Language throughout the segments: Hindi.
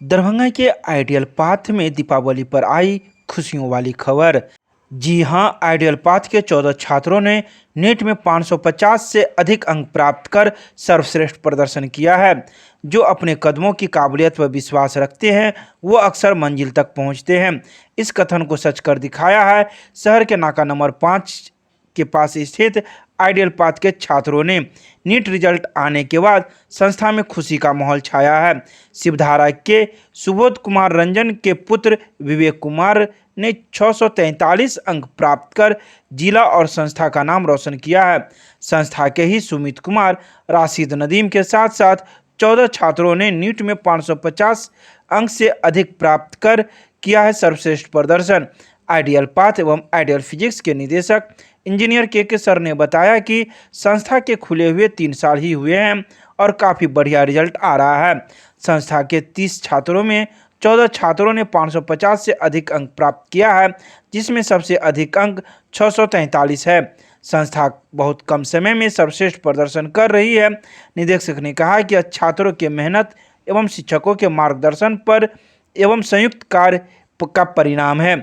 दरभंगा के आइडियल पाथ में दीपावली पर आई खुशियों वाली खबर। जी हां, आइडियल पाथ के 14 छात्रों ने नीट में 550 से अधिक अंक प्राप्त कर सर्वश्रेष्ठ प्रदर्शन किया है। जो अपने कदमों की काबिलियत पर विश्वास रखते हैं वो अक्सर मंजिल तक पहुंचते हैं। इस कथन को सच कर दिखाया है शहर के नाका नंबर 5 के पास स्थित आइडियल पाथ के छात्रों ने। नीट रिजल्ट आने के बाद संस्था में खुशी का माहौल छाया है। शिवधारा के सुबोध कुमार रंजन के पुत्र विवेक कुमार ने 643 अंक प्राप्त कर जिला और संस्था का नाम रोशन किया है। संस्था के ही सुमित कुमार, राशिद नदीम के साथ साथ 14 छात्रों ने नीट में 550 अंक से अधिक प्राप्त कर किया है सर्वश्रेष्ठ प्रदर्शन। आइडियल पाथ एवं आइडियल फिजिक्स के निदेशक इंजीनियर के सर ने बताया कि संस्था के खुले हुए 3 साल ही हुए हैं और काफ़ी बढ़िया रिजल्ट आ रहा है। संस्था के 30 छात्रों में 14 छात्रों ने 550 से अधिक अंक प्राप्त किया है, जिसमें सबसे अधिक अंक 643 है। संस्था बहुत कम समय में सर्वश्रेष्ठ प्रदर्शन कर रही है। निदेशक ने कहा कि छात्रों के मेहनत एवं शिक्षकों के मार्गदर्शन पर एवं संयुक्त कार्य का परिणाम है।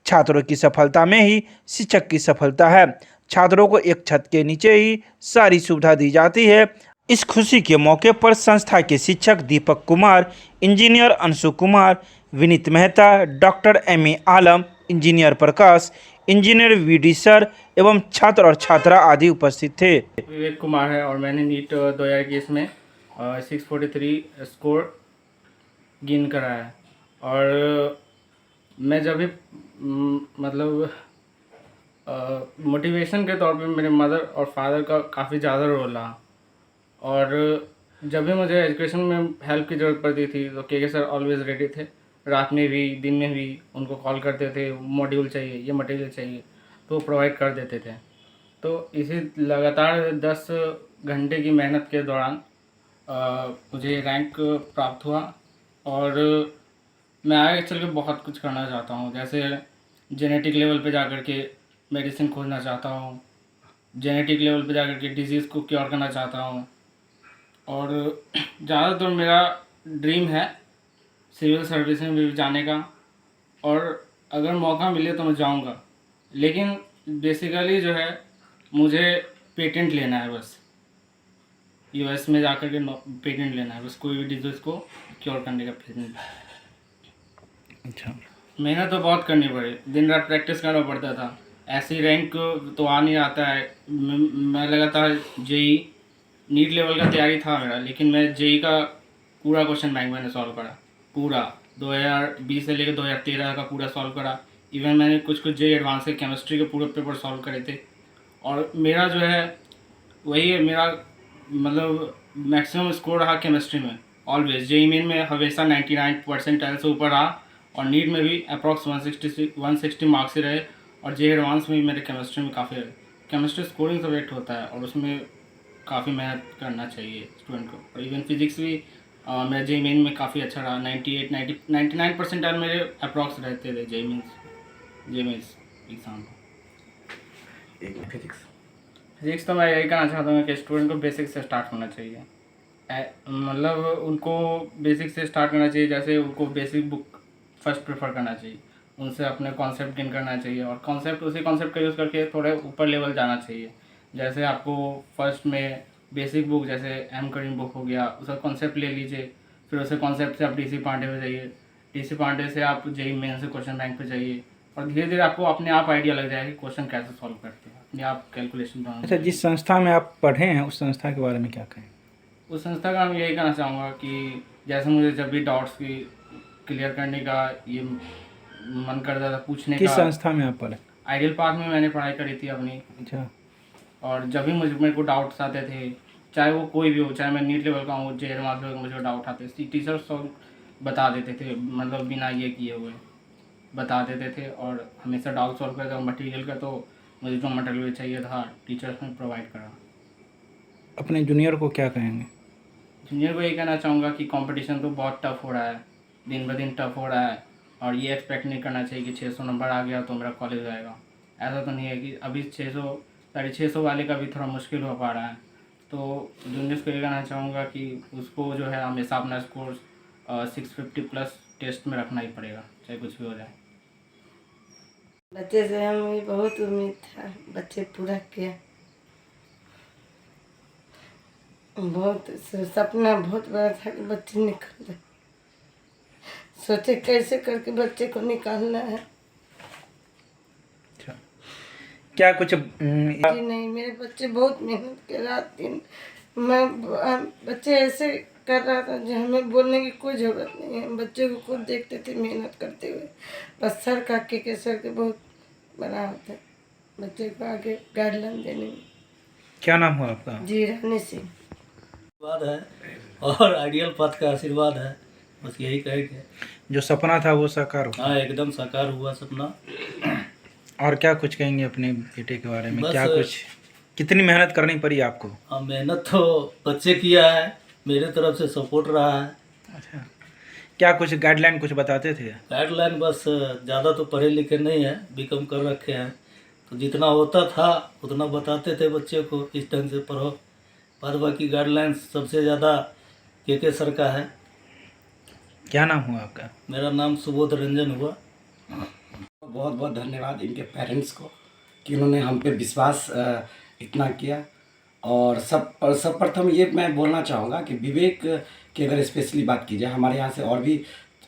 छात्रों की सफलता में ही शिक्षक की सफलता है। छात्रों को एक छत के नीचे ही सारी सुविधा दी जाती है। इस खुशी के मौके पर संस्था के शिक्षक Deepak Kumar, engineer Anshu Kumar, Vinit Mehta, doctor M A. Alam, engineer Prakash, engineer V D. Sir एवं छात्र और छात्रा आदि उपस्थित थे। विवेक कुमार है और मैंने नीट 2021 में 643 स्कोर गेन करा है। और मैं जब भी मतलब मोटिवेशन के तौर पे मेरे मदर और फादर का काफ़ी ज़्यादा रोल रहा। और जब भी मुझे एजुकेशन में हेल्प की ज़रूरत पड़ती थी तो के सर ऑलवेज़ रेडी थे। रात में भी दिन में भी उनको कॉल करते थे, मॉड्यूल चाहिए, ये मटेरियल चाहिए, तो प्रोवाइड कर देते थे। तो इसी लगातार 10 घंटे की मेहनत के दौरान मुझे रैंक प्राप्त हुआ। और मैं आगे चल के बहुत कुछ करना चाहता हूँ, जैसे जेनेटिक लेवल पे जाकर के मेडिसिन खोजना चाहता हूँ, जेनेटिक लेवल पे जाकर के डिजीज़ को क्योर करना चाहता हूँ। और ज़्यादातर मेरा ड्रीम है सिविल सर्विस में भी जाने का, और अगर मौका मिले तो मैं जाऊंगा। लेकिन बेसिकली जो है मुझे पेटेंट लेना है, बस यूएस में जाकर के पेटेंट लेना है, बस कोई भी डिजीज़ को क्योर करने का पेटेंट। अच्छा, मेहनत तो बहुत करनी पड़ी, दिन रात प्रैक्टिस करना पड़ता था। ऐसी रैंक तो आ नहीं आता है। मैं लगातार जेई नीट लेवल का तैयारी था मेरा, लेकिन मैं जेई का पूरा क्वेश्चन बैंक मैंने सॉल्व करा, पूरा 2020 से लेकर 2013 का पूरा सॉल्व करा। इवन मैंने कुछ जेई एडवांस के केमिस्ट्री के पूरे पेपर सॉल्व करे थे। और मेरा जो है वही है, मेरा मतलब मैक्सिमम स्कोर रहा केमिस्ट्री में ऑलवेज। जेई मेन में हमेशा 99% से ऊपर रहा, और नीट में भी अप्रॉक्स 160 मार्क्स ही रहे। और जेई एडवांस में भी मेरे केमिस्ट्री में काफ़ी रहे। केमिस्ट्री स्कोरिंग सब्जेक्ट होता है और उसमें काफ़ी मेहनत करना चाहिए स्टूडेंट को। और इवन फिजिक्स भी मेरा जेई मेन में काफ़ी अच्छा रहा। 99% मेरे अप्रॉक्स रहते थे जेई मेन्स एग्ज़ाम। फिजिक्स तो मैं यही कहना चाहता हूँ कि स्टूडेंट को बेसिक से स्टार्ट होना चाहिए। मतलब उनको बेसिक से स्टार्ट करना चाहिए, जैसे उनको बेसिक बुक फर्स्ट प्रेफर करना चाहिए, उनसे अपने कॉन्सेप्ट गेन करना चाहिए, और उसी कॉन्सेप्ट का यूज़ करके थोड़े ऊपर लेवल जाना चाहिए। जैसे आपको फर्स्ट में बेसिक बुक, जैसे एम करीम बुक हो गया, उसका कॉन्सेप्ट ले लीजिए। फिर उसे कॉन्सेप्ट से आप डीसी पांडे पे जाइए, डीसी पांडे से आप जेई मेन से क्वेश्चन बैंक पे जाइए, और धीरे धीरे आपको अपने आप आइडिया लग जाएगा कि क्वेश्चन कैसे सॉल्व करते हैं, अपने आप कैलकुलेशन बनाना। अच्छा, जिस संस्था में आप पढ़े हैं उस संस्था के बारे में क्या कहें? उस संस्था का मैं यही कहना चाहूँगा कि जैसे मुझे जब भी डाउट्स की क्लियर करने का ये मन करता था, पूछने किस का। संस्था में आप पढ़े? आइडियल पाथ में मैंने पढ़ाई करी थी अपनी। अच्छा, और जब भी मेरे को डाउट्स आते थे, चाहे वो कोई भी हो, चाहे मैं नीट लेवल का हूँ, जे एडवांस लेवल का, मुझे डाउट आते थे, टीचर्स सब बता देते थे, मतलब बिना ये किए हुए बता देते थे। और हमेशा डाउट सॉल्व करते। और मटेरियल का तो मुझे जो मटेरियल चाहिए था टीचर्स ने प्रोवाइड करा। अपने जूनियर को क्या कहेंगे? जूनियर को यही कहना चाहूँगा कि कंपटीशन तो बहुत टफ हो रहा है, दिन ब दिन टफ हो रहा है। और ये एक्सपेक्ट नहीं करना चाहिए कि 600 नंबर आ गया तो मेरा कॉलेज आएगा। ऐसा तो नहीं है कि अभी 600 650 वाले का भी थोड़ा मुश्किल हो पा रहा है। तो जूनियर्स को ये कहना चाहूँगा कि उसको जो है हमेशा अपना स्कोर 650+ टेस्ट में रखना ही पड़ेगा, चाहे कुछ भी हो जाए। बच्चे से हमें बहुत उम्मीद था, बच्चे पूरा किया। बहुत सपना बहुत बड़ा था कि बच्चे निकल जाए। सोचे कैसे करके बच्चे को निकालना है। अच्छा, क्या कुछ जी नहीं, मेरे बच्चे बहुत मेहनत के रात दिन। मैं बच्चे ऐसे कर रहा था जो हमें बोलने की कोई ज़रूरत नहीं है। बच्चे को खुद देखते थे मेहनत करते हुए। बस सर काके के सर के बहुत बड़ा हाथ है बच्चे को आगे गाइडलाइन देने में। क्या नाम हुआ आपका? जी रानी सिंह। आशीर्वाद है और आइडियल पाथ का आशीर्वाद है, बस यही कहेंगे। जो सपना था वो साकार हुआ। हाँ, एकदम साकार हुआ सपना। और क्या कुछ कहेंगे अपने बेटे के बारे में? बस क्या कुछ, कितनी मेहनत करनी पड़ी आपको? हाँ, मेहनत तो बच्चे किया है, मेरे तरफ से सपोर्ट रहा है। अच्छा, क्या कुछ गाइडलाइन कुछ बताते थे? गाइडलाइन बस ज़्यादा तो पढ़े लिखे नहीं है, बीकॉम कर रखे हैं, तो जितना होता था उतना बताते थे बच्चे को, इस ढंग से पढ़ो। बाद बाकी गाइडलाइन सबसे ज़्यादा के सर का है। क्या नाम हुआ आपका? मेरा नाम सुबोध रंजन हुआ। बहुत बहुत धन्यवाद इनके पेरेंट्स को कि उन्होंने हम पे विश्वास इतना किया। और सब प्रथम ये मैं बोलना चाहूँगा कि विवेक की अगर स्पेशली बात की जाए, हमारे यहाँ से और भी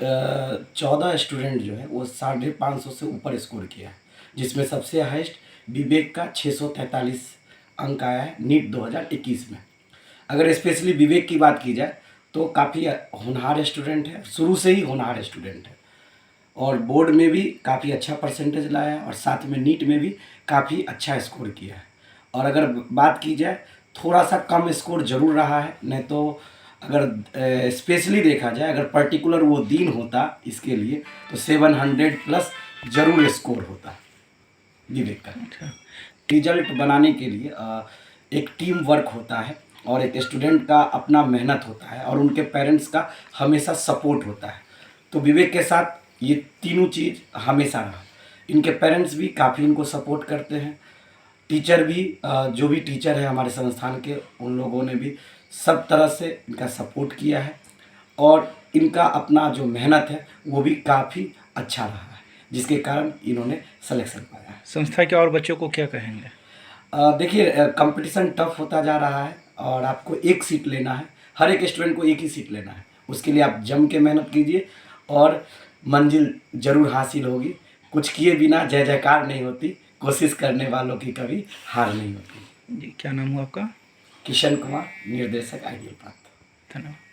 14 स्टूडेंट जो है वो 550 से ऊपर स्कोर किया है, जिसमें सबसे हाईएस्ट विवेक का 643 अंक आया है नीट 2021 में। अगर स्पेशली विवेक की बात की जाए तो काफ़ी होनहार स्टूडेंट है, शुरू से ही होनहार स्टूडेंट है और बोर्ड में भी काफ़ी अच्छा परसेंटेज लाया है और साथ में नीट में भी काफ़ी अच्छा स्कोर किया है। और अगर बात की जाए, थोड़ा सा कम स्कोर जरूर रहा है, नहीं तो अगर स्पेशली देखा जाए, अगर पर्टिकुलर वो दिन होता इसके लिए तो 700+ जरूर स्कोर होता विवेक का। रिजल्ट बनाने के लिए एक टीम वर्क होता है और एक स्टूडेंट का अपना मेहनत होता है और उनके पेरेंट्स का हमेशा सपोर्ट होता है। तो विवेक के साथ ये तीनों चीज़ हमेशा रहा। इनके पेरेंट्स भी काफ़ी इनको सपोर्ट करते हैं, टीचर भी जो भी टीचर है हमारे संस्थान के, उन लोगों ने भी सब तरह से इनका सपोर्ट किया है और इनका अपना जो मेहनत है वो भी काफ़ी अच्छा रहा है, जिसके कारण इन्होंने सिलेक्शन पाया है। संस्था के और बच्चों को क्या कहेंगे? देखिए, कंपटीशन टफ होता जा रहा है और आपको एक सीट लेना है, हर एक स्टूडेंट को एक ही सीट लेना है। उसके लिए आप जम के मेहनत कीजिए और मंजिल जरूर हासिल होगी। कुछ किए बिना जय जयकार नहीं होती, कोशिश करने वालों की कभी हार नहीं होती। जी, क्या नाम हुआ आपका? किशन कुमार, निर्देशक आइडियल पाथ। धन्यवाद।